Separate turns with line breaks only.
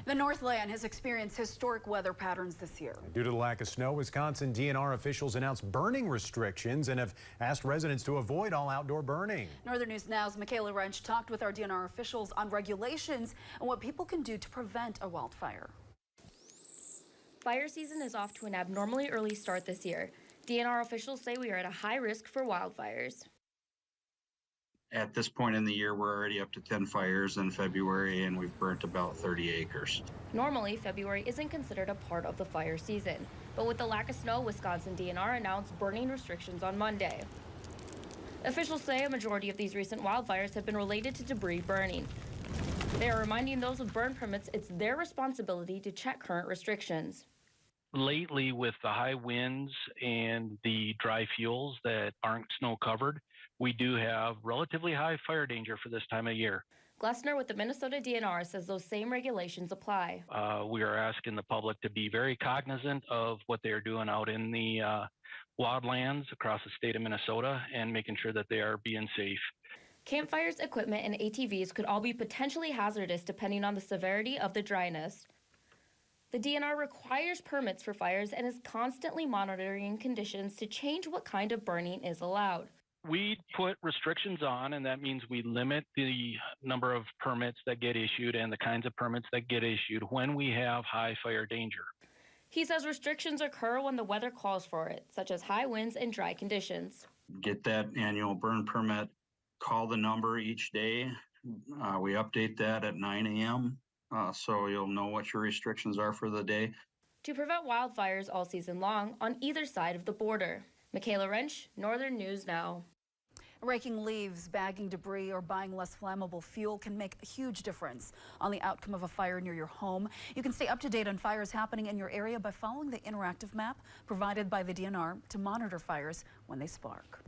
The Northland has experienced historic weather patterns this year.
Due to the lack of snow, Wisconsin DNR officials announced burning restrictions and have asked residents to avoid all outdoor burning.
Northern News Now's Michaela Wrench talked with our DNR officials on regulations and what people can do to prevent a wildfire.
Fire season is off to an abnormally early start this year. DNR officials say we are at a high risk for wildfires.
At this point in the year, we're already up to 10 fires in February, and we've burnt about 30 acres.
Normally, February isn't considered a part of the fire season, but with the lack of snow, Wisconsin DNR announced burning restrictions on Monday. Officials say a majority of these recent wildfires have been related to debris burning. They are reminding those with burn permits it's their responsibility to check current restrictions.
Lately, with the high winds and the dry fuels that aren't snow covered, we do have relatively high fire danger for this time of year.
Glessner with the Minnesota DNR says those same regulations apply.
We are asking the public to be very cognizant of what they are doing out in the wildlands across the state of Minnesota and making sure that they are being safe.
Campfires, equipment, and ATVs could all be potentially hazardous depending on the severity of the dryness. The DNR requires permits for fires and is constantly monitoring conditions to change what kind of burning is allowed.
We put restrictions on, and that means we limit the number of permits that get issued and the kinds of permits that get issued when we have high fire danger.
He says restrictions occur when the weather calls for it, such as high winds and dry conditions.
Get that annual burn permit, call the number each day. We update that at 9 a.m. So you'll know what your restrictions are for the day.
To prevent wildfires all season long on either side of the border. Michaela Wrench, Northern News Now.
Raking leaves, bagging debris, or buying less flammable fuel can make a huge difference on the outcome of a fire near your home. You can stay up to date on fires happening in your area by following the interactive map provided by the DNR to monitor fires when they spark.